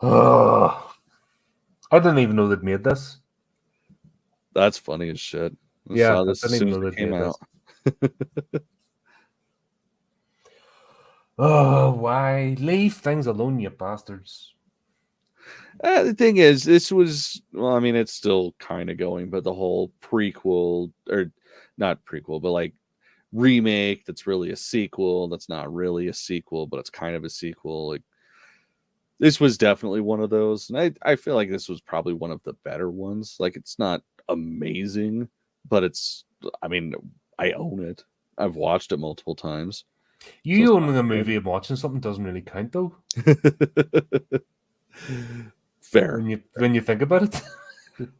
Oh, I didn't even know they'd made this. That's funny as shit. I Yeah, saw I this as didn't even soon as know it they'd came made out. this. Oh, why? Leave things alone, you bastards. The thing is, this was, well, I mean, it's still kind of going, but the whole prequel, or not prequel, but like remake that's really a sequel, that's not really a sequel, but it's kind of a sequel. Like, this was definitely one of those. And I feel like this was probably one of the better ones. Like, it's not amazing, but it's, I mean, I own it. I've watched it multiple times. So You it's owning a not movie and watching something doesn't really count, though. good. Fair. When you think about it.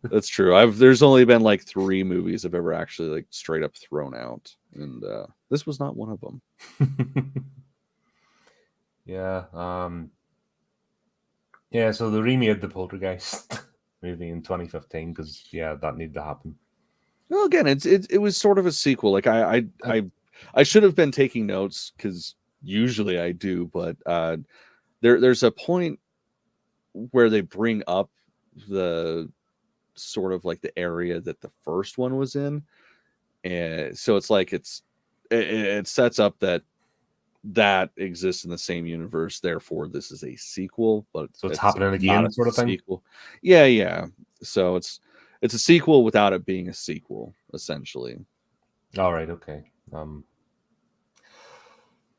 That's true. There's only been like 3 movies I've ever actually like straight up thrown out, and this was not one of them. Yeah. Yeah. So they remade the Poltergeist movie in 2015 because that needed to happen. Well, again, it was sort of a sequel. Like I should have been taking notes because usually I do, but there's a point where they bring up the sort of like the area that the first one was in, and so it's like it sets up that exists in the same universe. Therefore, this is a sequel, but So it's it's happening not again, a sort of thing. sequel. Yeah. So it's a sequel without it being a sequel, essentially. All right. Okay.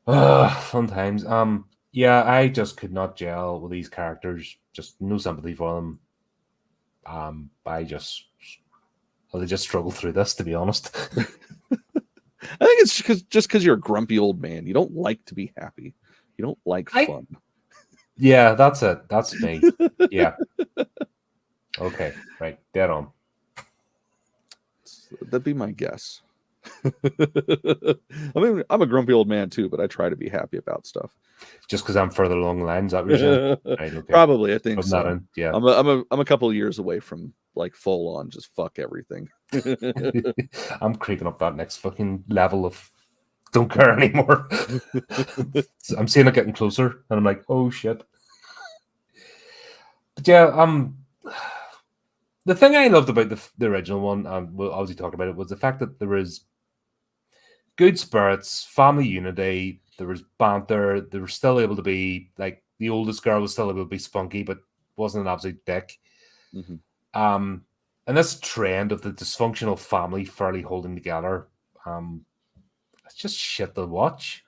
Fun times. Yeah, I just could not gel with these characters. Just no sympathy for them. I just, well, they just struggle through this, to be honest. I think it's just because you're a grumpy old man. You don't like to be happy. You don't like fun. Yeah, that's it. That's me. Yeah. Okay. Right. Dead on. That'd be my guess. I mean, I'm a grumpy old man too, but I try to be happy about stuff. Just because I'm further along the line, is that what you're saying? Right. Okay. Probably, I think Putting that so. in. Yeah. I'm a couple of years away from like full on just fuck everything. I'm creeping up that next fucking level of don't care anymore. I'm seeing it getting closer, and I'm like, oh shit. But yeah, the thing I loved about the original one, we'll obviously talk about it, was the fact that there was good spirits, family unity. There was banter. They were still able to be like the oldest girl was still able to be spunky, but wasn't an absolute dick. Mm-hmm. And this trend of the dysfunctional family fairly holding together, it's just shit to watch.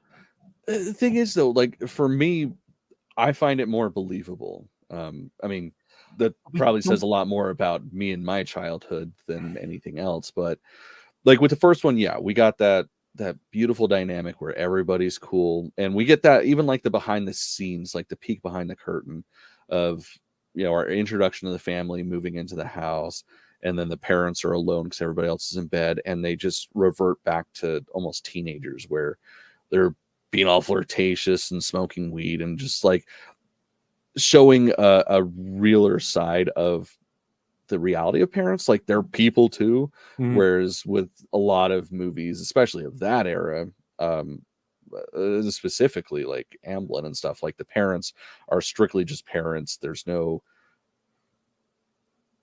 The thing is, though, like for me, I find it more believable. I mean, that probably says a lot more about me and my childhood than anything else. But like with the first one, yeah, we got that beautiful dynamic where everybody's cool, and we get that even like the behind the scenes, like the peek behind the curtain of our introduction to the family moving into the house, and then the parents are alone because everybody else is in bed, and they just revert back to almost teenagers where they're being all flirtatious and smoking weed and just like showing a realer side of the reality of parents. Like they're people too. Mhm. Whereas with a lot of movies, especially of that era, specifically like Amblin and stuff, like the parents are strictly just parents. There's no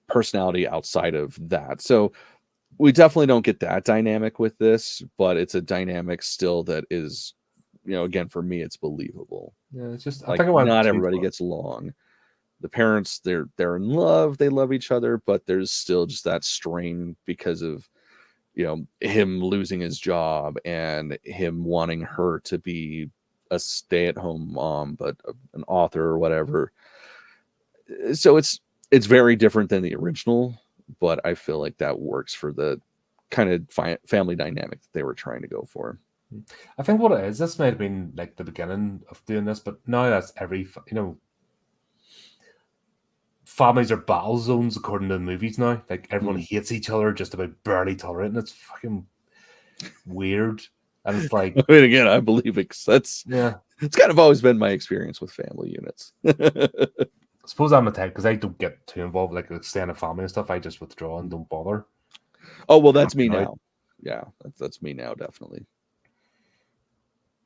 personality outside of that. So we definitely don't get that dynamic with this, but it's a dynamic still that is, again, for me, it's believable. Yeah, it's just I Like think I went not too everybody far. gets along. The parents, they're in love, they love each other, but there's still just that strain because of him losing his job and him wanting her to be a stay-at-home mom, but an author or whatever. So it's very different than the original, but I feel like that works for the kind of family dynamic that they were trying to go for. I think what it is, this might have been like the beginning of doing this, but now that's families are battle zones according to the movies now. Like everyone hates each other, just about barely tolerating. It's fucking weird, and it's like, I mean, again, I believe it's kind of always been my experience with family units. I suppose I'm a type because I don't get too involved, like extended family and stuff. I just withdraw and don't bother. Oh well, that's me now. Yeah, that's me now, definitely.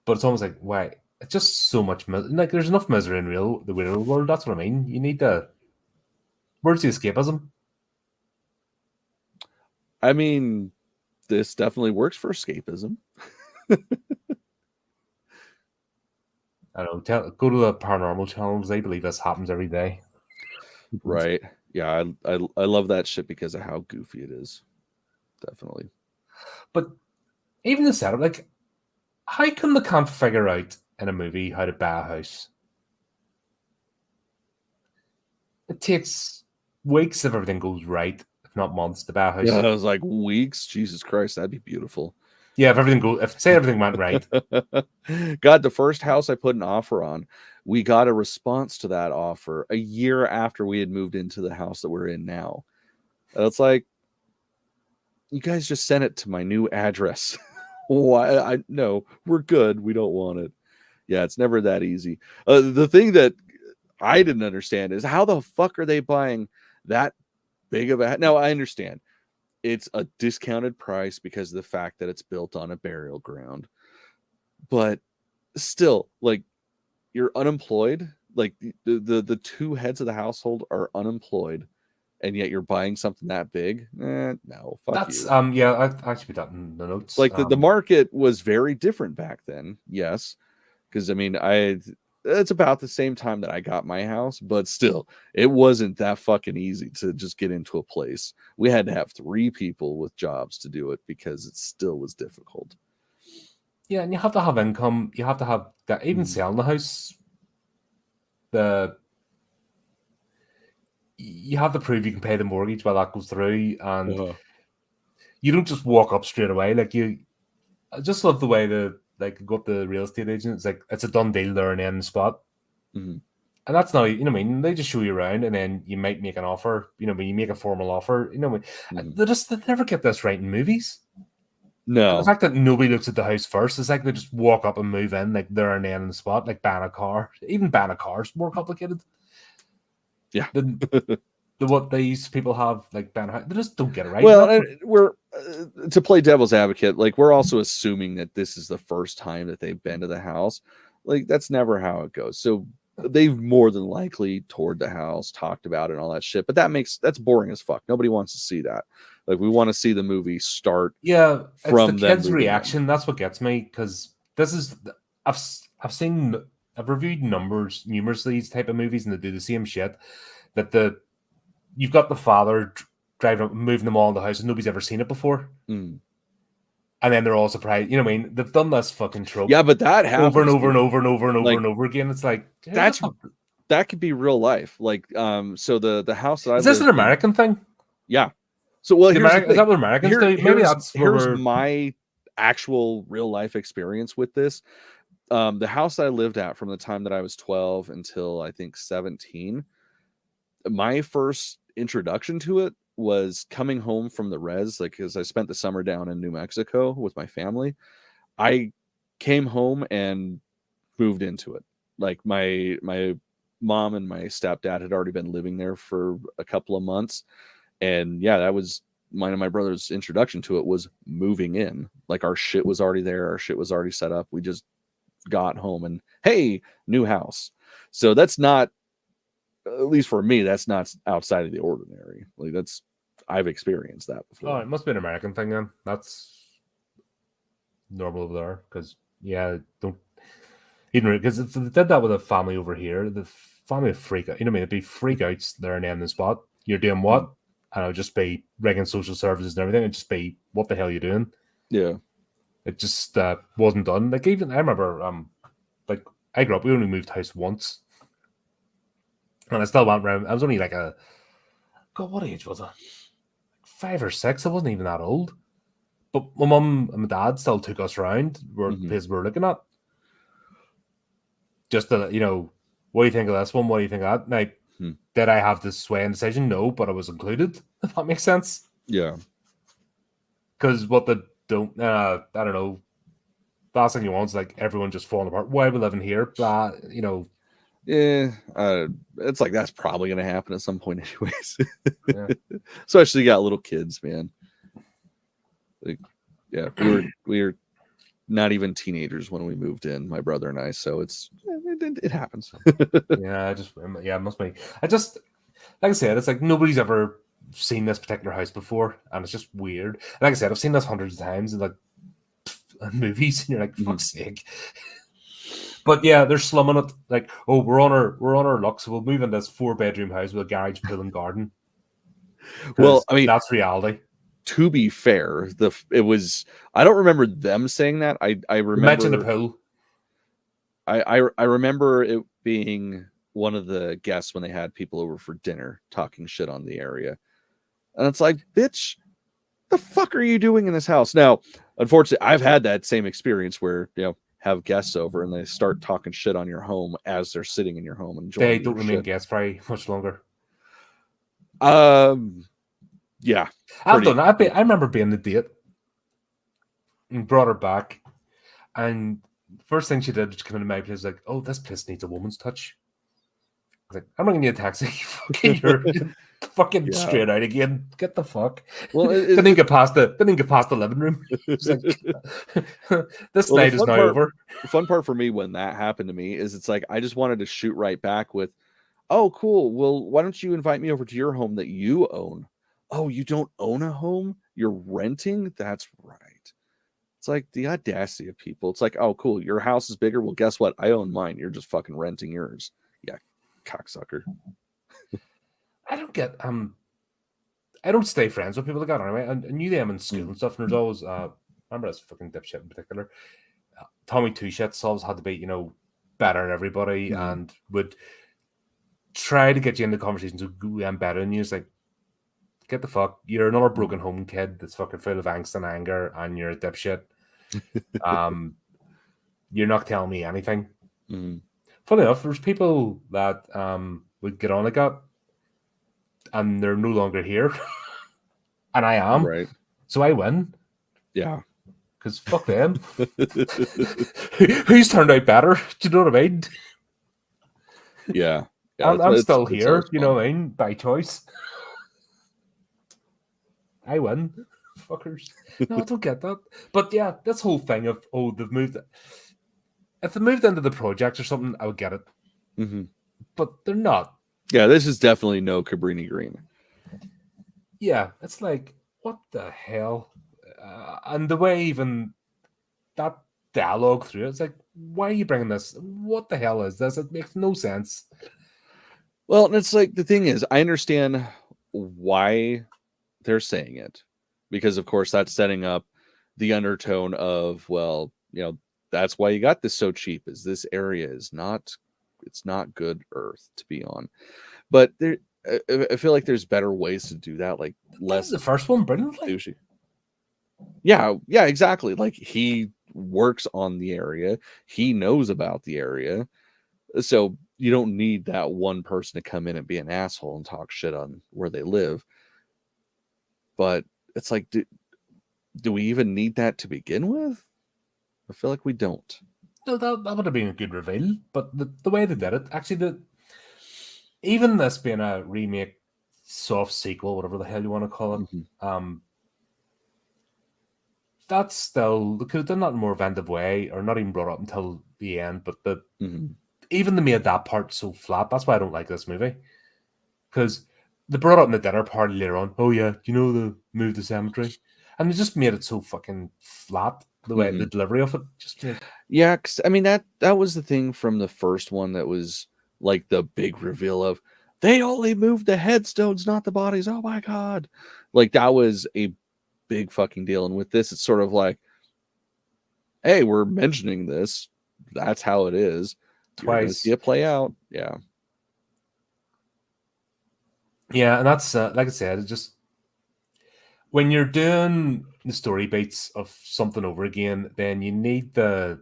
But it's almost like, why? it's just so much like there's enough misery in the real world. That's what I mean. You need to. Where's the escapism? I mean, this definitely works for escapism. I don't know. Go to the paranormal channels. They believe this happens every day. Right. Yeah, I love that shit because of how goofy it is. Definitely. But even the setup, like, how come they can't figure out in a movie how to buy a house? It takes weeks if everything goes right, if not months, to buy a house. Yeah, I was like, weeks. Jesus Christ, that'd be beautiful. Yeah, if everything went right. God, the first house I put an offer on, we got a response to that offer a year after we had moved into the house that we're in now. And it's like, you guys just sent it to my new address. Why? No, we're good. We don't want it. Yeah, it's never that easy. The thing that I didn't understand is how the fuck are they buying that big of a... Now, I understand it's a discounted price because of the fact that it's built on a burial ground. But still, like, you're unemployed. Like, the two heads of the household are unemployed, and yet you're buying something that big. No, fuck That's you. yeah, I actually put that in the notes. Like, the market was very different back then. Yes, because I mean, it's about the same time that I got my house, but still, it wasn't that fucking easy to just get into a place. We had to have 3 people with jobs to do it because it still was difficult. Yeah, and you have to have income. You have to have that. Even selling the house, you have to prove you can pay the mortgage while that goes through, and you don't just walk up straight away. Like I just love the way that like go up the real estate agent. It's like it's a done deal there and in the spot. Mm-hmm. And that's not, you know what I mean? They just show you around and then you might make an offer, you know, when you make a formal offer, you know what I mean? They never get this right in movies. No. And the fact that nobody looks at the house first, it's like they just walk up and move in, like there and then in the spot, like buying a car. Even buying a car is more complicated. Yeah. Than what these people have, like buying a house. They just don't get it right. Well, we're to play devil's advocate, like we're also assuming that this is the first time that they've been to the house. Like that's never how it goes. So they've more than likely toured the house, talked about it and all that shit. But that's boring as fuck. Nobody wants to see that. Like we want to see the movie start. Yeah, from it's the kids' reaction. That's what gets me because this is I've reviewed numerous of these type of movies and they do the same shit. That you've got the father driving, moving them all in the house and nobody's ever seen it before. Mm. And then they're all surprised. You know what I mean? They've done this fucking trope. Yeah, but that happens over and over and over and over and over and over again. It's like that could be real life. Like so the house that I is this an American thing? Yeah. So well, is that what Americans do? Maybe that's here's my actual real life experience with this. The house that I lived at from the time that I was 12 until I think 17. My first introduction to it was coming home from the res, like because I spent the summer down in New Mexico with my family. I came home and moved into it. Like my mom and my stepdad had already been living there for a couple of months. And yeah, that was mine and my brother's introduction to it was moving in. Like our shit was already there. Our shit was already set up. We just got home and hey, new house. So that's not, at least for me, that's not outside of the ordinary. Like I've experienced that before. Oh, it must be an American thing then. That's normal over there. Because because if they did that with a family over here, the family would freak out. You know what I mean? It'd be freak outs there and then in the spot. You're doing what? And it'll just be ringing social services and everything. It'd just be, what the hell are you doing? Yeah. It just wasn't done. Like even I remember, like I grew up. We only moved house once, and I still went around. I was only like God, what age was I? 5 or 6. I wasn't even that old. But my mum and my dad still took us around where the places we were looking at. Just to, what do you think of this one? What do you think of that? Now, did I have this sway and decision? No, but I was included. If that makes sense. Yeah. Because what they don't, I don't know. The last thing you want is like everyone just falling apart. Why are we living here? Blah, Yeah, it's like that's probably going to happen at some point, anyways. Yeah. Especially you got little kids, man. Like, yeah, we were not even teenagers when we moved in, my brother and I. So it happens. Yeah, it must be. I just, like I said, it's like nobody's ever seen this particular house before, and it's just weird. Like I said, I've seen this hundreds of times in like movies, and you're like, fuck's sake. But yeah, they're slumming it. Like, oh, we're on our luck, so we'll move in this 4-bedroom house with a garage, pool, and garden. Well, I mean, that's reality. To be fair, it was. I don't remember them saying that. I remember. You mentioned the pool. I remember it being one of the guests when they had people over for dinner talking shit on the area, and it's like, bitch, the fuck are you doing in this house? Now, unfortunately, I've had that same experience where have guests over and they start talking shit on your home as they're sitting in your home and enjoying. They don't remain guests very much longer. Yeah, I've done that. I remember being the date and brought her back, and the first thing she did was come into my place like, "Oh, this place needs a woman's touch." I was like, "I'm not gonna need a taxi. You're fucking straight out again. Get the fuck." Well, didn't get past the living room. It's like, this night is now over. The fun part for me when that happened to me is it's like I just wanted to shoot right back with, "Oh, cool. Well, why don't you invite me over to your home that you own?" "Oh, you don't own a home? You're renting?" That's right. It's like the audacity of people. It's like, "Oh, cool. Your house is bigger. Well, guess what? I own mine. You're just fucking renting yours." Yeah, cocksucker. I don't get I don't stay friends with people like that anyway. I knew them in school and stuff. And there's always remember this fucking dipshit in particular. Tommy Two Shits always had to be, better than everybody and would try to get you into conversations with I'm better than you. It's like, get the fuck. You're another broken home kid that's fucking full of angst and anger, and you're a dipshit. You're not telling me anything. Funny enough, there's people that would get on like that, and they're no longer here, and I am. Right. So I win. Yeah. Because fuck them. Who's turned out better? Do you know what I mean? Yeah. I'm still here, you know what I mean? By choice. I win. Fuckers. No, I don't get that. But yeah, this whole thing of, they've moved. If they moved into the project or something, I would get it. But they're not. Yeah, this is definitely no Cabrini Green. Yeah, it's like, what the hell? And the way even that dialogue through it, it's like, why are you bringing this? What the hell is this? It makes no sense. Well, and it's like, the thing is, I understand why they're saying it, because of course that's setting up the undertone of, well, that's why you got this so cheap, is this area is not good earth to be on. But I feel like there's better ways to do that, like less. The first one brilliantly. Yeah, exactly. Like, he works on the area, he knows about the area, so you don't need that one person to come in and be an asshole and talk shit on where they live. But it's like, do we even need that to begin with? I feel like we don't. No, that would have been a good reveal, but the way they did it, actually, even this being a remake, soft sequel, whatever the hell you want to call it, that's still, they could have done that in a more inventive way, or not even brought up until the end. But even they made that part so flat. That's why I don't like this movie, because they brought up in the dinner party later on. Oh yeah, they moved the cemetery, and they just made it so fucking flat. The way the delivery of it just made. Yeah, cause, I mean, that was the thing from the first one that was like the big reveal of, they only moved the headstones, not the bodies. Oh my god, like that was a big fucking deal. And with this, it's sort of like, hey, we're mentioning this. That's how it is. Twice. See it play out. Yeah. Yeah, and that's like I said, it's just when you're doing the story beats of something over again, then you need the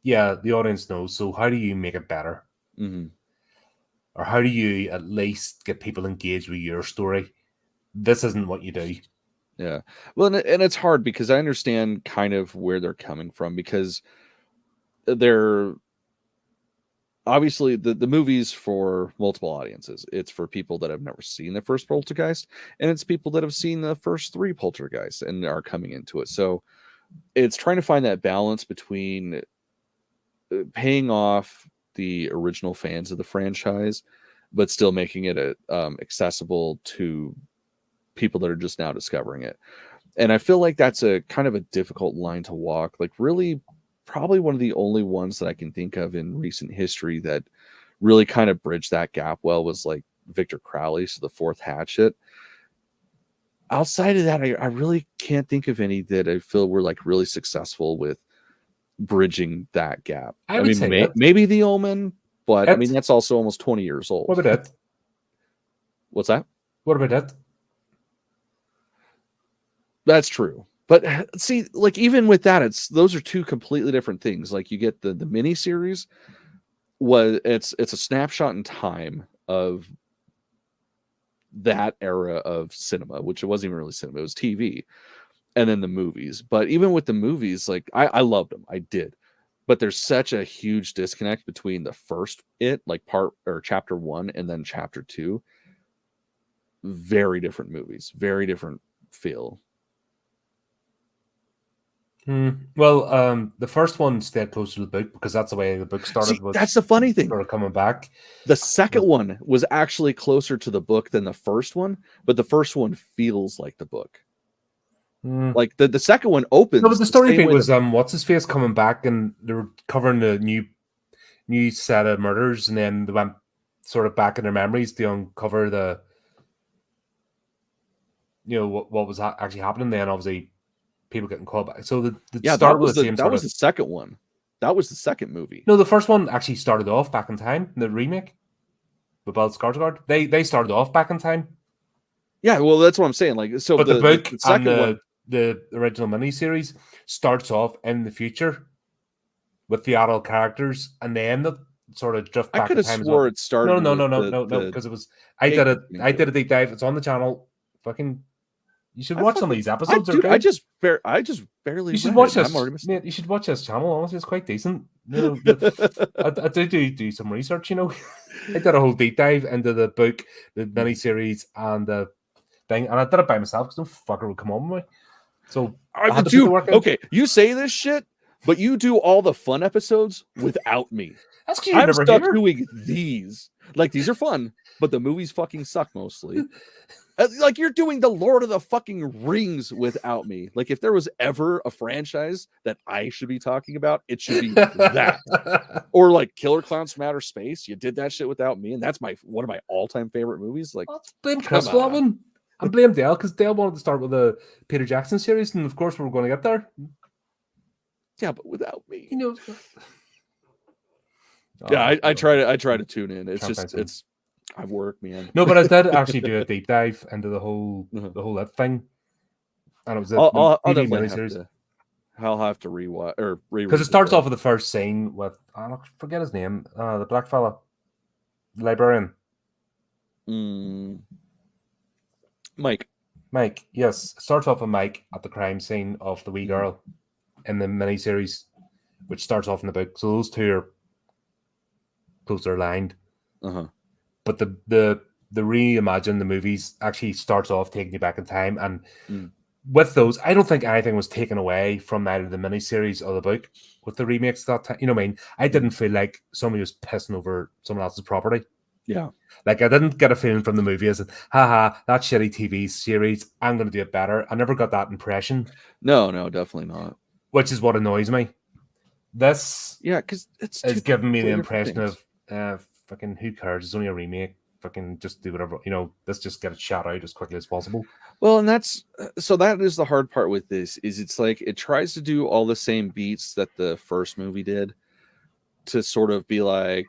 audience knows. So how do you make it better? Or how do you at least get people engaged with your story? This isn't what you do. Yeah. Well, and it's hard because I understand kind of where they're coming from, because they're obviously the movie's for multiple audiences. It's for people that have never seen the first Poltergeist, and it's people that have seen the first 3 Poltergeists and are coming into it. So it's trying to find that balance between paying off the original fans of the franchise, but still making it accessible to people that are just now discovering it. And I feel like that's a kind of a difficult line to walk. Like, really, probably one of the only ones that I can think of in recent history that really kind of bridged that gap well was like Victor Crowley, so the fourth Hatchet. Outside of that, I really can't think of any that I feel were like really successful with bridging that gap. I I would mean, say it. maybe The Omen, but I mean, It. that's also almost 20 years old. What about it? What's that? What about it? That's true. But see, like, even with that, those are two completely different things. Like, you get the mini series, it's a snapshot in time of that era of cinema, which it wasn't even really cinema, it was TV, and then the movies. But even with the movies, like, I loved them, I did. But there's such a huge disconnect between the first like part or chapter 1 and then chapter 2. Very different movies, very different feel. Well, the first one stayed close to the book because that's the way the book started. See, that's the funny thing. Sort of coming back. The second one was actually closer to the book than the first one, but the first one feels like the book. Like the second one opens. No, but the story beat was what's his face coming back, and they were covering the new set of murders, and then they went sort of back in their memories to uncover the what was actually happening. Then obviously people getting called back. So that was the second one. That was the second movie. No, the first one actually started off back in time. The remake with Belle Skarsgård, they started off back in time. Yeah, well, that's what I'm saying. Like, so but the book the second and one, the original miniseries starts off in the future with the adult characters, and then the sort of drift back. I could have swore it started. No, because it was. I did a deep dive. It's on the channel. Fucking. You should watch some of these episodes. I just barely. You should watch this. Mate, you should watch this channel. Honestly, it's quite decent. I do some research. I did a whole deep dive into the book, the miniseries, and the thing, and I did it by myself because no fucker would come on with me. So okay, you say this shit, but you do all the fun episodes without me. That's because you're never stuck here. Doing these. Like, these are fun, but the movies fucking suck mostly. Like, you're doing the Lord of the fucking Rings without me. Like, if there was ever a franchise that I should be talking about, it should be that. Or like Killer Clowns from Outer Space. You did that shit without me, and that's one of my all-time favorite movies. Like, blame Chris for that one. And blame Dale, because Dale wanted to start with the Peter Jackson series, and of course we're going to get there. Yeah, but without me. Oh, yeah, I try to tune in. It's I work, man. No, but I did actually do a deep dive into the whole that thing, and it was I'll have to rewatch or reread because it starts off with the first scene with I forget his name, the black fella, the librarian. Mike, yes, it starts off with Mike at the crime scene of the wee girl in the miniseries, which starts off in the book. So those two are closer aligned. But the reimagine the movies actually starts off taking you back in time, and with those, I don't think anything was taken away from either the miniseries or the book with the remakes that time. You know what I mean? I didn't feel like somebody was pissing over someone else's property. Yeah. Like, I didn't get a feeling from the movie as, haha, that shitty TV series, I'm going to do it better. I never got that impression. No, definitely not. Which is what annoys me. This because it's giving me the impression of, fucking, who cares? It's only a remake. Fucking just do whatever, let's just get it shot out as quickly as possible. Well, and that is the hard part with this, is it's like it tries to do all the same beats that the first movie did to sort of be like,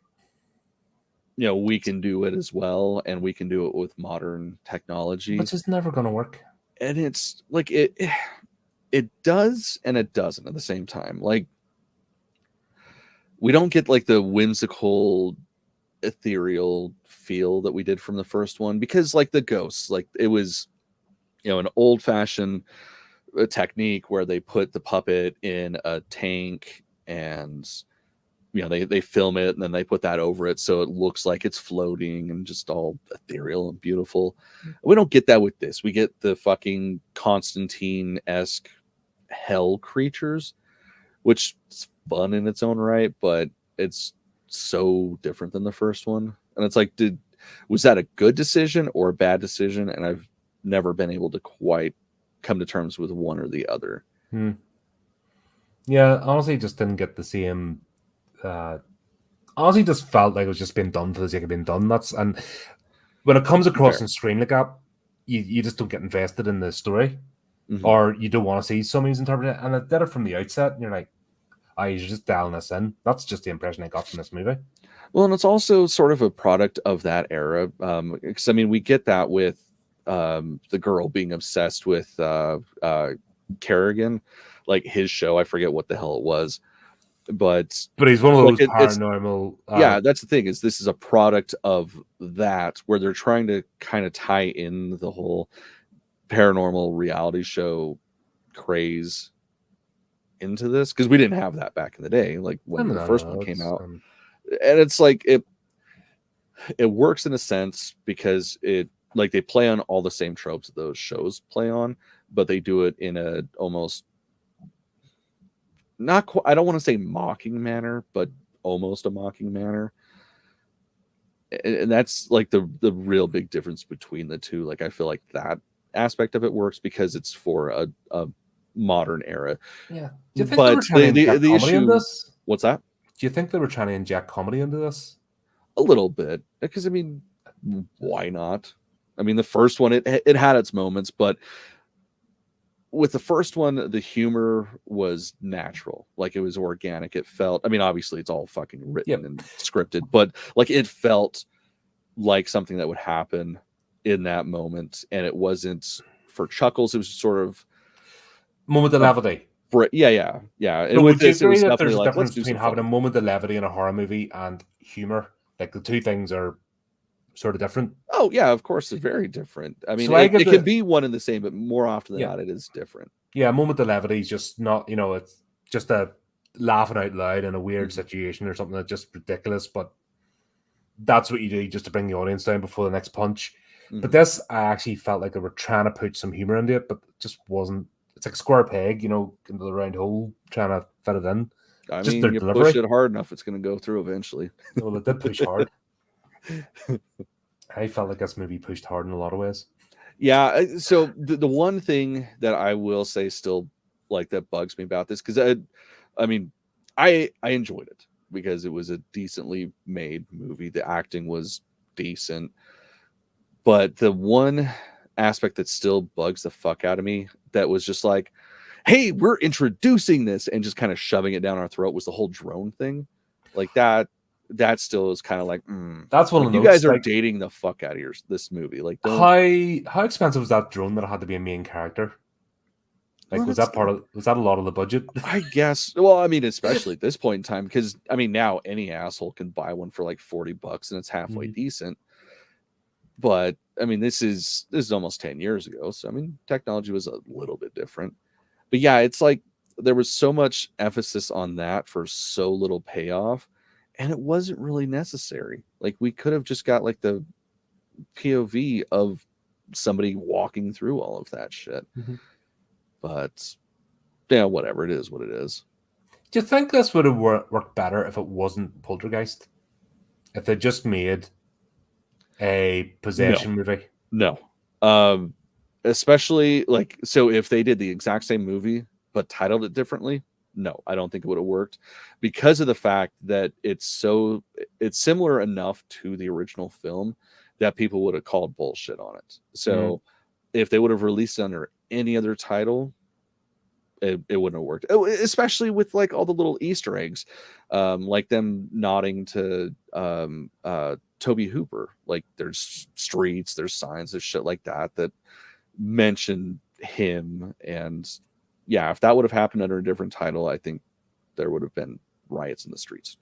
we can do it as well, and we can do it with modern technology. Which is never going to work. And it's like it does and it doesn't at the same time. Like, we don't get like the whimsical, ethereal feel that we did from the first one, because like the ghosts, like it was, an old-fashioned technique where they put the puppet in a tank and they film it and then they put that over it so it looks like it's floating and just all ethereal and beautiful. We don't get that with this. We get the fucking Constantine-esque hell creatures, which is fun in its own right, but it's so different than the first one. And it's like, was that a good decision or a bad decision? And I've never been able to quite come to terms with one or the other. Yeah, honestly, just didn't get the same. Honestly, just felt like it was just being done for the sake of being done. And when it comes across on screen like that, you just don't get invested in the story, or you don't want to see somebody's interpret it. And it did it from the outset, and you're like, you're just dialing this in. That's just the impression I got from this movie. Well, and it's also sort of a product of that era. Because I mean, we get that with the girl being obsessed with Kerrigan, like his show. I forget what the hell it was, but he's one of those like paranormal. Yeah, that's the thing, is this is a product of that, where they're trying to kind of tie in the whole paranormal reality show craze into this, because we didn't have that back in the day, like when the first one came out. And it's like it works in a sense because it, like, they play on all the same tropes that those shows play on, but they do it in a almost not I don't want to say mocking manner, but almost a mocking manner. And that's like the real big difference between the two. Like, I feel like that aspect of it works because it's for a modern era. Yeah. Do you think they were trying to inject comedy in this? What's that? Do you think they were trying to inject comedy into this? A little bit, because I mean, why not? I mean, the first one, it had its moments, but with the first one, the humor was natural. Like, it was organic. It felt, I mean, obviously it's all fucking written and scripted, but like, it felt like something that would happen in that moment. And it wasn't for chuckles. It was sort of moment of levity. Yeah. And so with this, it was definitely definitely a like, difference between having a moment of levity in a horror movie and humor? Like, the two things are sort of different. Oh yeah, of course, it's very different. I mean, it can be one and the same, but more often than not, it is different. Yeah, a moment of levity is just not, it's just a laughing out loud in a weird situation or something that's just ridiculous, but that's what you do just to bring the audience down before the next punch. But this, I actually felt like they were trying to put some humor into it, but it just wasn't. It's like a square peg, into the round hole, trying to fit it in. I mean, you push it hard enough, it's going to go through eventually. Well, it did push hard. I felt like this movie pushed hard in a lot of ways. Yeah, so the one thing that I will say still, like, that bugs me about this, because I mean, I enjoyed it because it was a decently made movie. The acting was decent, but the one aspect that still bugs the fuck out of me, that was just like, hey, we're introducing this, and just kind of shoving it down our throat, was the whole drone thing. Like, that still is kind of like, that's one of the you guys are dating the fuck out of this movie. Like, how expensive was that drone that it had to be a main character? Like, was that a lot of the budget? I guess. Well, I mean, especially at this point in time, because I mean, now any asshole can buy one for like $40 and it's halfway decent. But I mean, this is almost 10 years ago, so I mean, technology was a little bit different. But yeah, it's like there was so much emphasis on that for so little payoff, and it wasn't really necessary. Like, we could have just got like the POV of somebody walking through all of that shit. But yeah, whatever, it is what it is. Do you think this would have worked better if it wasn't Poltergeist? If they just made a possession movie? No. Especially, like, so if they did the exact same movie but titled it differently, no, I don't think it would have worked, because of the fact that it's similar enough to the original film that people would have called bullshit on it. So if they would have released it under any other title, it wouldn't have worked. Especially with like all the little Easter eggs, like them nodding to Toby Hooper. Like, there's streets, there's signs, there's shit like that mention him. And yeah, if that would have happened under a different title, I think there would have been riots in the streets.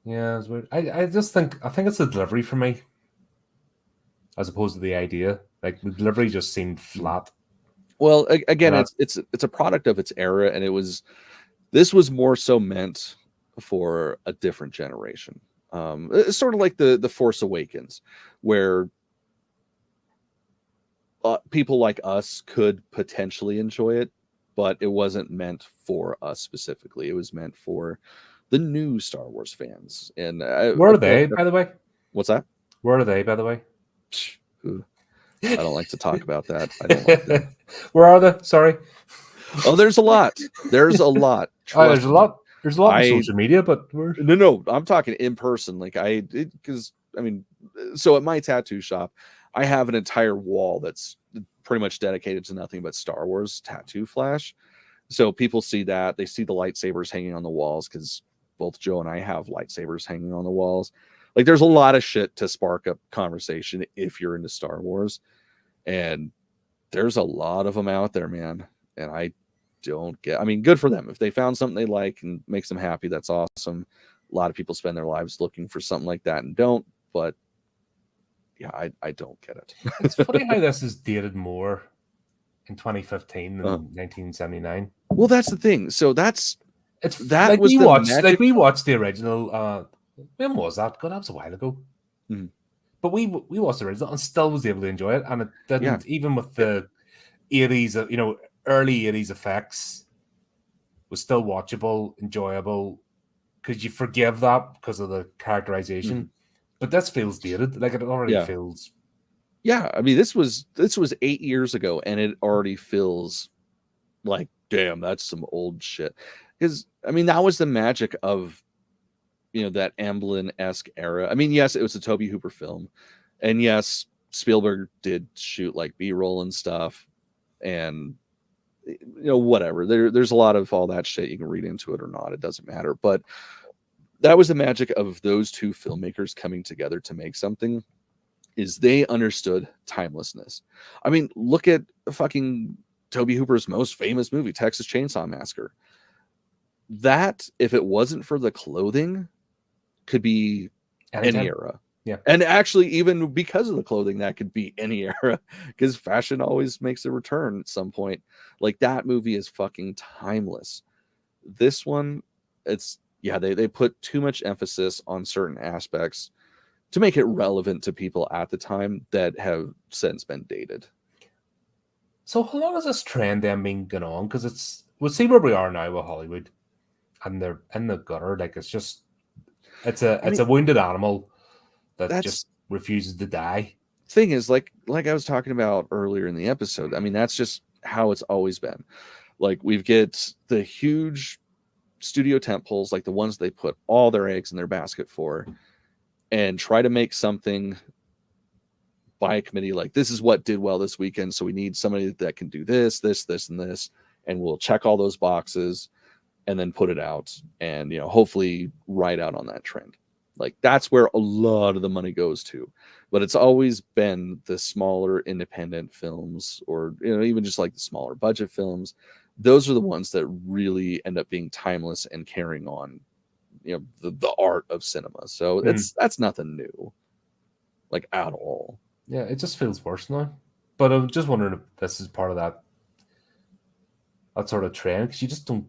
Yeah, it's weird. I think it's the delivery for me, as opposed to the idea. Like, the delivery just seemed flat. Well, again, it's a product of its era, and this was more so meant for a different generation. It's sort of like the Force Awakens, where people like us could potentially enjoy it, but it wasn't meant for us specifically. It was meant for the new Star Wars fans. And Where are they, by the way? What's that? Where are they, by the way? I don't like to talk about that. I don't like them. Where are they? Sorry. Oh, there's a lot. There's a lot. Oh, there's a lot. There's a lot on social media, but no, I'm talking in person. Like because I mean, so at my tattoo shop, I have an entire wall that's pretty much dedicated to nothing but Star Wars tattoo flash. So people see that, they see the lightsabers hanging on the walls, because both Joe and I have lightsabers hanging on the walls. Like, there's a lot of shit to spark up conversation if you're into Star Wars, and there's a lot of them out there, man. And I don't get, I mean, good for them. If they found something they like and makes them happy, that's awesome. A lot of people spend their lives looking for something like that and don't, but yeah, I don't get it. It's funny how this is dated more in 2015 than 1979. Well, that's the thing. So that like was we watched the original. When was that? God, that was a while ago. Mm-hmm. But we watched the original and still was able to enjoy it, and it didn't, even with the 80s, early 80s effects, was still watchable, enjoyable, because you forgive that because of the characterization. Mm-hmm. But this feels dated. Like, it already feels. Yeah, I mean, this was 8 years ago, and it already feels like, damn, that's some old shit. Because I mean, that was the magic of, that Amblin-esque era. I mean, yes, it was a Tobe Hooper film, and yes, Spielberg did shoot like B-roll and stuff, and whatever. There's a lot of all that shit. You can read into it or not. It doesn't matter. But that was the magic of those two filmmakers coming together to make something. Is they understood timelessness. I mean, look at fucking Tobe Hooper's most famous movie, Texas Chainsaw Massacre. That, if it wasn't for the clothing, could be any era. Yeah. And actually, even because of the clothing, that could be any era, because fashion always makes a return at some point. Like, that movie is fucking timeless. This one, they put too much emphasis on certain aspects to make it relevant to people at the time that have since been dated. So how long has this trend then been going on? Because we'll see where we are now with Hollywood, and they're in the gutter. Like, it's a wounded animal that just refuses to die. Thing is, like I was talking about earlier in the episode, I mean, that's just how it's always been. Like, we get the huge studio tentpoles, like the ones they put all their eggs in their basket for, and try to make something by a committee. Like, this is what did well this weekend, so we need somebody that can do this, and this, and we'll check all those boxes and then put it out, and hopefully ride out on that trend. Like, that's where a lot of the money goes to. But it's always been the smaller independent films, or even just like the smaller budget films. Those are the ones that really end up being timeless and carrying on the art of cinema. So that's nothing new, like, at all. Yeah, it just feels worse now. But I'm just wondering if this is part of that sort of trend, because you just don't,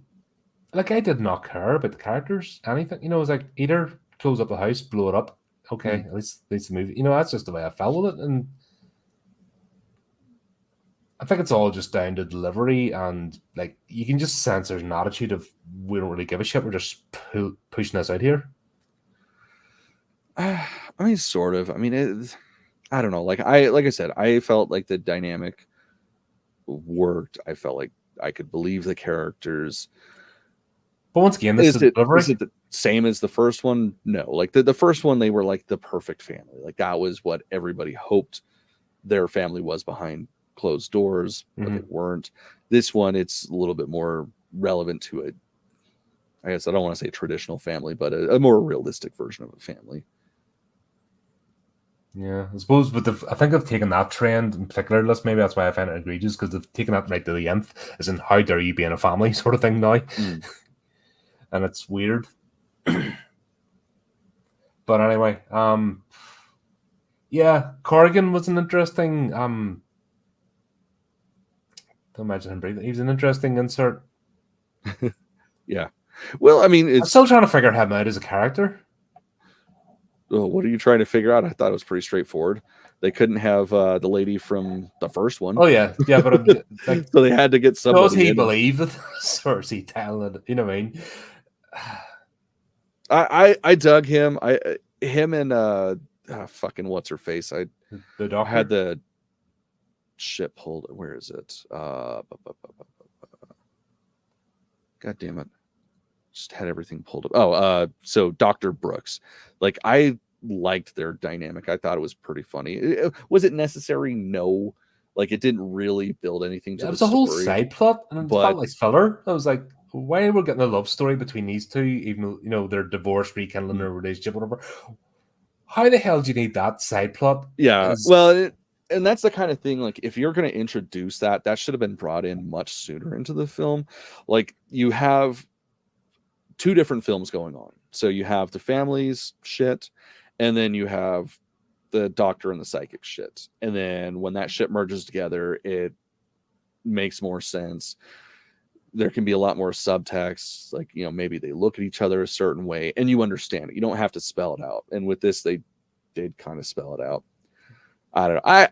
like, I did not care about the characters, anything. It was like, either close up the house, blow it up. Okay, at least the movie. That's just the way I felt with it. And I think it's all just down to delivery, and like, you can just sense there's an attitude of, we don't really give a shit, we're just pushing this out here. I mean, sort of. I mean, I don't know. Like I said, I felt like the dynamic worked. I felt like I could believe the characters. But once again, is it the same as the first one? No. Like, the first one, they were like the perfect family. Like, that was what everybody hoped their family was behind closed doors, but they weren't. This one, it's a little bit more relevant to I guess I don't want to say traditional family, but a more realistic version of a family. Yeah, I suppose, but I think they've taken that trend in particular. Maybe that's why I find it egregious, because they've taken that right to the nth, as in, how dare you be in a family sort of thing now. And it's weird. But anyway, yeah, Corrigan was an interesting. Don't imagine him breathing. He was an interesting insert. Yeah. Well, I mean, I'm still trying to figure him out as a character. oh, what are you trying to figure out? I thought it was pretty straightforward. They couldn't have the lady from the first one. Oh yeah, but like, so they had to get does somebody he in. believe it, or is he telling it? You know what I mean? I dug him. Him and fucking what's her face. I The doctor had the shit pulled. Where is it? God damn it. Just had everything pulled up. Oh, so Dr. Brooks. Like, I liked their dynamic. I thought it was pretty funny. Was it necessary? No. Like, it didn't really build anything to it the was a whole story. side plot, and it but felt like filler. I was like, why are we getting a love story between these two, even though, you know, they're divorced, rekindling their relationship, whatever? How the hell do you need that side plot? Yeah, well, and that's the kind of thing, like, if you're going to introduce that should have been brought in much sooner into the film. Like, you have two different films going on. So you have the family's shit, and then you have the doctor and the psychic shit. And then when that shit merges together, it makes more sense. There can be a lot more subtext, like, you know, maybe they look at each other a certain way and you understand it. You don't have to spell it out. And with this, they did kind of spell it out. I don't know. I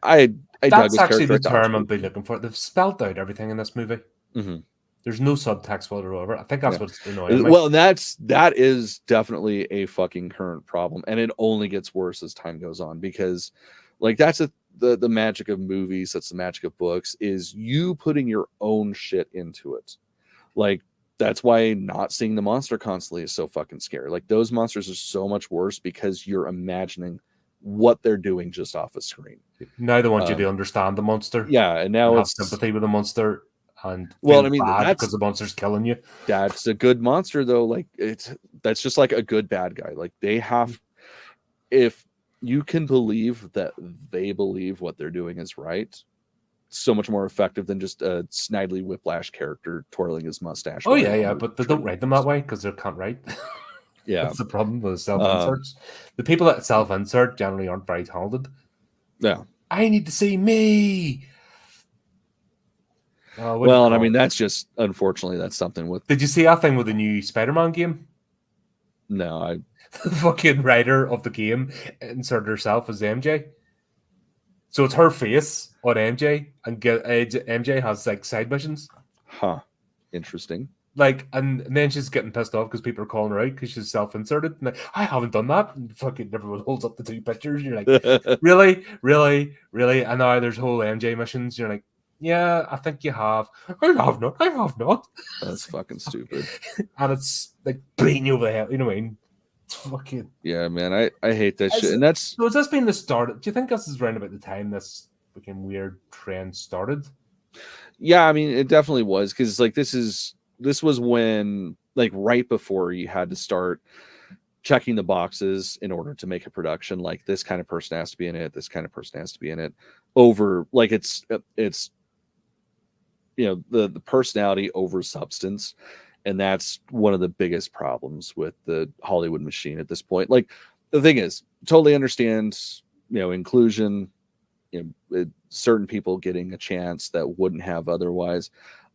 that's actually the term I've been looking for. They've spelled out everything in this movie. Mm-hmm. There's no subtext whatsoever. I think that's what's annoying. Well, that is definitely a fucking current problem, and it only gets worse as time goes on, because, like, that's the magic of movies. That's the magic of books, is you putting your own shit into it. Like, that's why not seeing the monster constantly is so fucking scary. Like, those monsters are so much worse because you're imagining what they're doing just off a screen. Now they want you to understand the monster. Yeah, and now have sympathy with the monster. And well, I mean, bad because the monster's killing you. That's a good monster, though. Like, that's just like a good bad guy. Like, they have, if you can believe that they believe what they're doing is right, so much more effective than just a Snidely Whiplash character twirling his mustache. Oh yeah, but they don't write them that way because they can't write. Yeah, that's the problem with self-inserts. The people that self-insert generally aren't very talented. Yeah, I need to see me. Well, and I mean, that's just, unfortunately, that's something with. Did you see that thing with the new Spider-Man game? No, the fucking writer of the game inserted herself as MJ. So it's her face on MJ, and MJ has like side missions. Huh. Interesting. Like, and then she's getting pissed off because people are calling her out because she's self-inserted. And like, I haven't done that. And fucking everyone holds up the two pictures. And you're like, really? And now there's whole MJ missions. You're like, yeah, I think you have. I have not. That's fucking stupid. And it's like beating you over the head. You know what I mean? It's fucking. Yeah, man. I hate that shit. And that's. So has this been the start? Do you think this is around about the time this fucking weird trend started? Yeah, I mean, it definitely was, because, like, this was when, like, right before you had to start checking the boxes in order to make a production. Like, this kind of person has to be in it. This kind of person has to be in it. Over, like, it's you know, the personality over substance. And that's one of the biggest problems with the Hollywood machine at this point. Like, the thing is, totally understand, you know, inclusion, you know, certain people getting a chance that wouldn't have otherwise.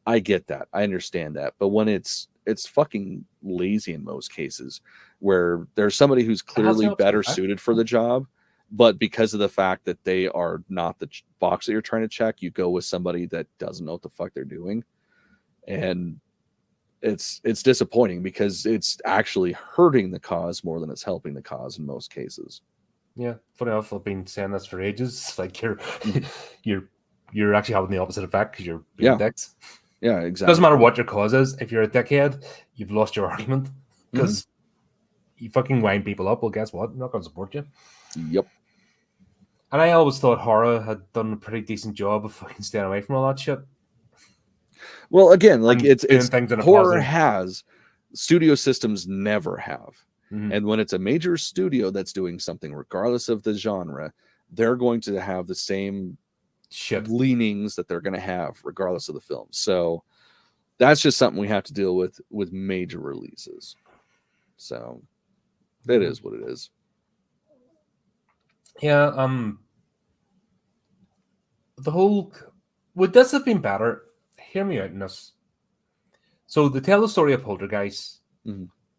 I get that. I understand that. But when it's fucking lazy in most cases, where there's somebody who's clearly better suited for the job, but because of the fact that they are not the box that you're trying to check, you go with somebody that doesn't know what the fuck they're doing. And it's disappointing, because it's actually hurting the cause more than it's helping the cause in most cases. Yeah, funny enough, I've been saying this for ages. Like, you're actually having the opposite effect because you're being dicks. Yeah, exactly. Doesn't matter what your cause is. If you're a dickhead, you've lost your argument, because you fucking wind people up. Well, guess what? I'm not going to support you. Yep. And I always thought horror had done a pretty decent job of fucking staying away from all that shit. Well, again, like, it's horror positive. has, studio systems never have. And when it's a major studio that's doing something, regardless of the genre, they're going to have the same leanings that they're going to have regardless of the film. So that's just something we have to deal with major releases. So it is what it is. Yeah. The whole, would this have been better? Hear me out in this. So they tell the story of Poltergeist,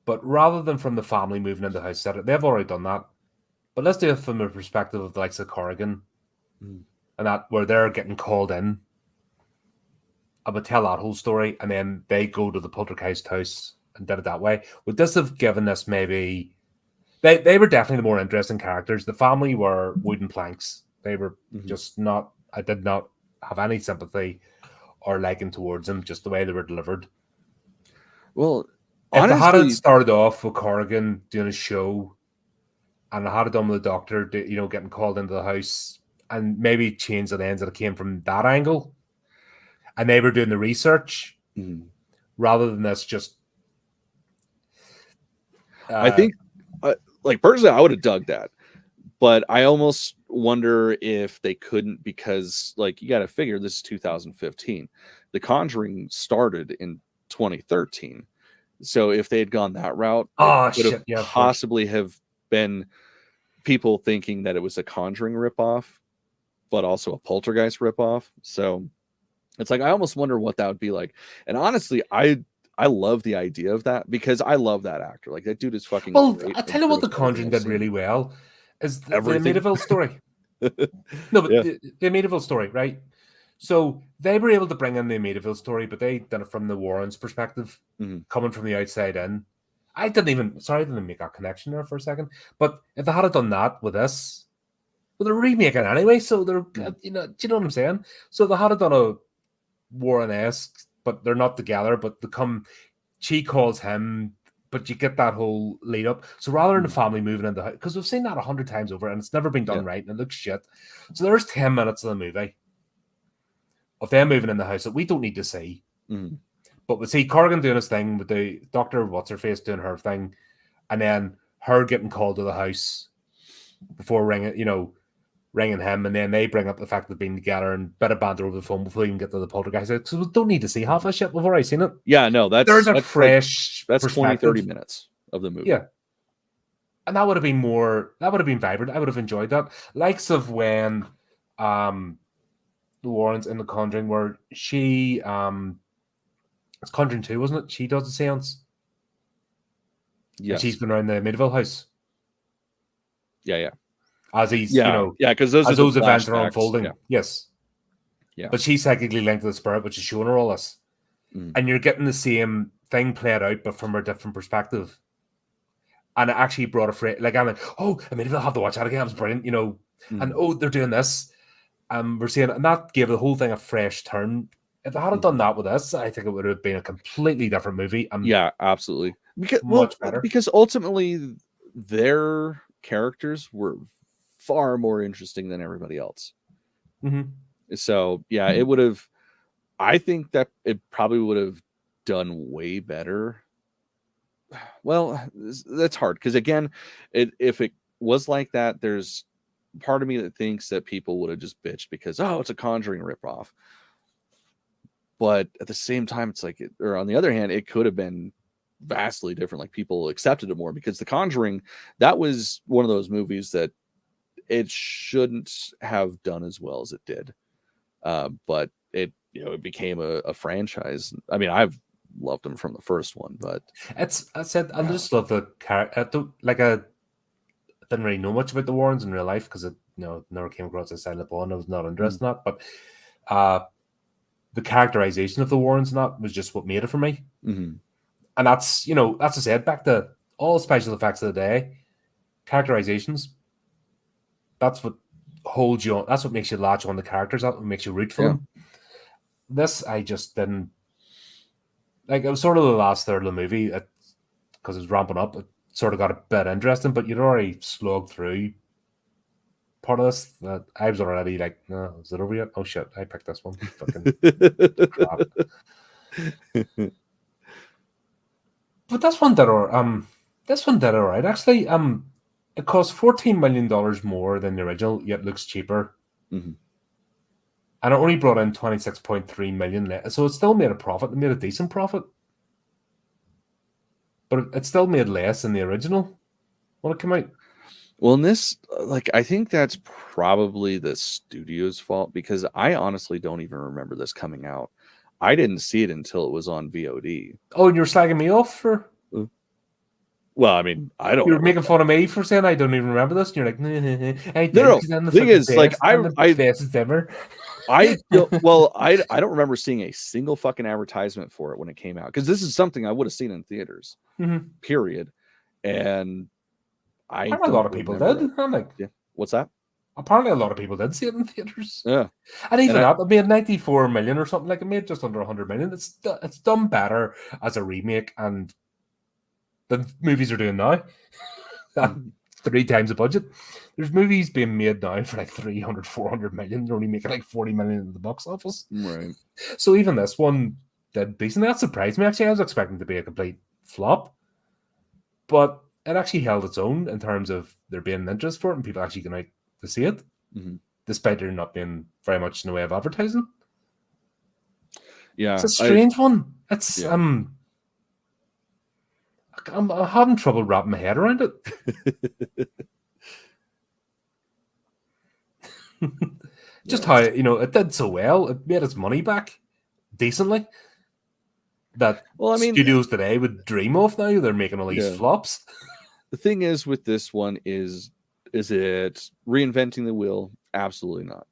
but rather than from the family moving into the house, they've already done that. But let's do it from the perspective of the likes of Corrigan, Mm. and that where they're getting called in. I would tell that whole story, and then they go to the Poltergeist house and did it that way. Would this have given us maybe? They were definitely the more interesting characters. The family were wooden planks. They were just not. I did not have any sympathy or liking towards them, just the way they were delivered. Well, If they had it honestly, started off with Corrigan doing a show, and I had it done with the doctor, getting called into the house, and maybe changed the ends that it came from that angle, and they were doing the research rather than this just. I think, like personally, I would have dug that, but I almost wonder if they couldn't because, like, you got to figure this is 2015. The Conjuring started in 2013, so if they had gone that route, it would have possibly have been people thinking that it was a Conjuring ripoff, but also a Poltergeist ripoff. So it's like I almost wonder what that would be like. And honestly, I love the idea of that because I love that actor. Like that dude is fucking. Well, great I tell you what, The Conjuring did really well is the Amityville story. No, but the Amityville story, right? So they were able to bring in the Amityville story, but they did it from the Warrens' perspective, coming from the outside in. I didn't make that connection there for a second. But if they had done that with this, well, they're remaking anyway, so they're, do you know what I'm saying? So they had done a Warren-esque, but they're not together, but she calls him, but you get that whole lead up. So rather than the family moving into the house, because we've seen that 100 times over and it's never been done right and it looks shit. So there's 10 minutes of the movie of them moving in the house that we don't need to see. But we see Corrigan doing his thing with the Dr. What's-Her-Face doing her thing, and then her getting called to the house before ringing him, and then they bring up the fact they've been together and bit of banter over the phone before we even get to the Poltergeist. Because we don't need to see half that shit before I've seen it. Yeah, no, there's a fresh that's 20-30 minutes of the movie. Yeah. And that would have been vibrant. I would have enjoyed that. Likes of when the Warrens in The Conjuring where she it's Conjuring 2, wasn't it? She does the seance. Yeah. She's going around the Amityville house. Yeah. As he's, because those events are unfolding. Yeah. Yes. Yeah. But she's psychically linked to the spirit, which is showing her all this. And you're getting the same thing played out, but from a different perspective. And it actually brought like, I'm like, oh, Amityville, I'll have to watch that again. It was brilliant, And, oh, they're doing this. We're seeing, and that gave the whole thing a fresh turn. If they had done that with us, I think it would have been a completely different movie. Yeah, absolutely. Much better. Because ultimately, their characters were far more interesting than everybody else. So, yeah, it would have... I think that it probably would have done way better. Well, that's hard. Because, again, if it was like that, there's part of me that thinks that people would have just bitched because, oh, it's a Conjuring ripoff. But at the same time, it's like, or on the other hand, it could have been vastly different. Like people accepted it more because The Conjuring, that was one of those movies that it shouldn't have done as well as it did. But it, it became a franchise. I mean, I've loved them from the first one, but I just love the character. I didn't really know much about the Warrens in real life because it, never came across this side of the ball and I was not interested in that. But the characterization of the Warrens and that was just what made it for me. And that's, that's I said, back to all special effects of the day, characterizations. That's what holds you on. That's what makes you latch on the characters. That what makes you root for them. This, I just didn't like. It was sort of the last third of the movie because it was ramping up. It sort of got a bit interesting, but you'd already slogged through part of this that I was already like, no, is it over yet? Oh shit, I picked this one. Fucking crap. But this one did all right. Actually, it cost $14 million more than the original, yet looks cheaper. And it only brought in 26.3 million. So it still made a profit. It made a decent profit. But it still made less than the original when it came out. Well, in this, I think that's probably the studio's fault because I honestly don't even remember this coming out. I didn't see it until it was on VOD. Oh, and you're slagging me off for? Well, I mean, I don't You were ever. making fun of me for saying I don't even remember this, and you're like, I did, No. because I'm the The thing fucking is, like, best, I'm the best ever. I don't. Well, I don't remember seeing a single fucking advertisement for it when it came out, because this is something I would have seen in theaters. Mhm. Period. And I Apparently a don't lot of people remember did. it. I'm like, Yeah. What's that? apparently a lot of people did see it in theaters. Yeah. And even And that, it made 94 million or something. Like, it made just under 100 million. It's done better as a remake and the movies are doing now. Mhm. 3 times the budget. There's movies being made now for like 300, 400 million. They're only making like 40 million in the box office. Right. So even this one did decent. That surprised me, actually. I was expecting it to be a complete flop. But it actually held its own in terms of there being an interest for it and people actually going out to see it, despite there not being very much in the way of advertising. Yeah. It's a strange one. It's Yeah. I'm having trouble wrapping my head around it. Just how, it did so well. It made its money back decently. That Well, I mean, studios today would dream of now. They're making all these Yeah. flops. the thing is with this one is it reinventing the wheel? Absolutely not.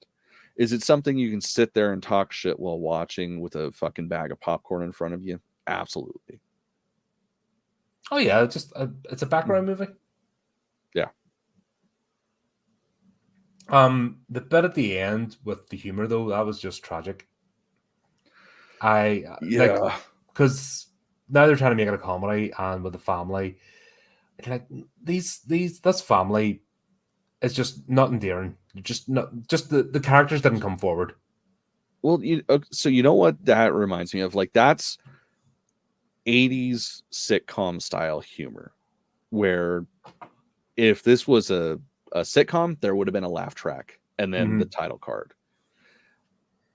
Is it something you can sit there and talk shit while watching with a fucking bag of popcorn in front of you? Absolutely. Oh yeah, it's a background movie. Yeah. The bit at the end with the humor though, that was just tragic. Because now they're trying to make it a comedy, and with the family, like this family is just not endearing. Just the characters didn't come forward. Well, so you know what that reminds me of? Like, that's 80s sitcom style humor, where if this was a sitcom, there would have been a laugh track and then the title card.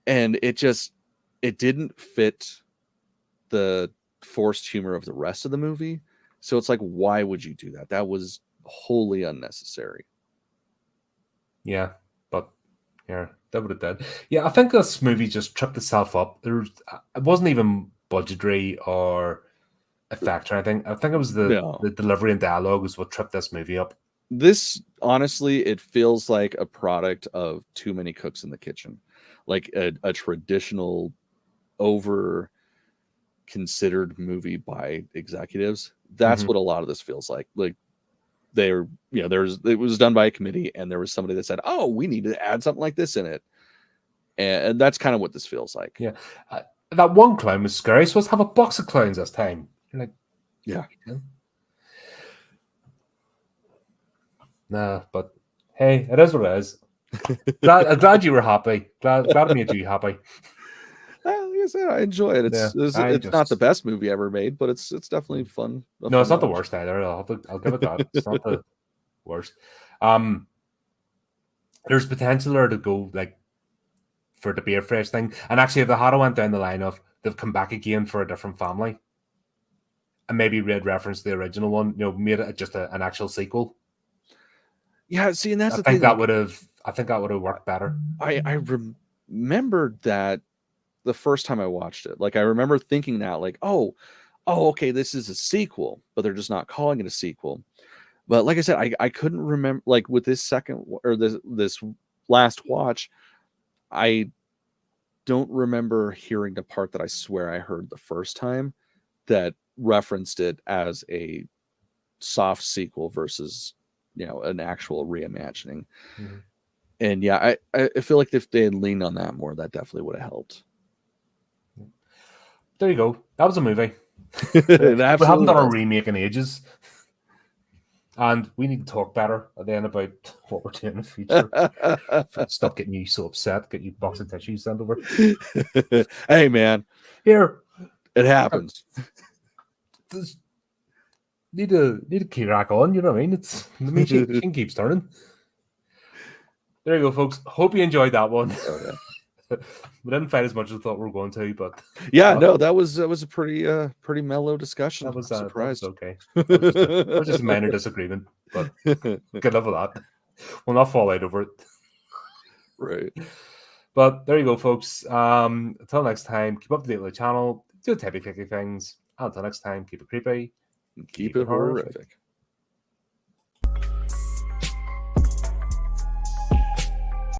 And it didn't fit the forced humor of the rest of the movie. So it's like, why would you do that? That was wholly unnecessary. Yeah, but yeah, that would have done. Yeah, I think this movie just tripped itself up. It wasn't even budgetary or effect or anything. I think it was the delivery and dialogue was what tripped this movie up. This, honestly, it feels like a product of too many cooks in the kitchen, like a traditional over considered movie by executives. That's what a lot of this feels like. Like, it was done by a committee and there was somebody that said, oh, we need to add something like this in it. And that's kind of what this feels like. Yeah. That one clown was scary, so let's have a box of clowns this time. You're like, yeah. Nah, but hey, it is what it is. I'm glad you were happy. Glad it made you happy. Like I said, I enjoy it. It's not the best movie ever made, but it's definitely fun. No, it's not the worst either. I'll give it that. It's not the worst. There's potential there to go like for it to be a fresh thing. And actually, if they had went down the line of they've come back again for a different family, and maybe read reference to the original one, made it just an actual sequel. Yeah, see, and that's the thing. I think that would have worked better. I remembered that the first time I watched it. Like, I remember thinking that, like, oh, okay, this is a sequel, but they're just not calling it a sequel. But like I said, I couldn't remember, like, with this second or this last watch, I don't remember hearing the part that I swear I heard the first time that referenced it as a soft sequel versus, an actual reimagining. And yeah, I feel like if they had leaned on that more, that definitely would have helped. There you go. That was a movie. We haven't done a remake in ages. And we need to talk better then about what we're doing in the future. Stop getting you so upset. Get you box of tissues sent over. Hey, man. Here. It happens. Need to keep rack on, you know what I mean? It's the machine keeps turning. There you go, folks. Hope you enjoyed that one. Oh, yeah. We didn't fight as much as I thought we were going to, but yeah, no, that was a pretty mellow discussion. That was surprised. That was okay. That was just a minor disagreement, but good luck with that. We'll not fall out over it. Right. But there you go, folks. Until next time, keep up to date with the channel, do the typey clicky things. Until next time, keep it creepy. Keep it horrific.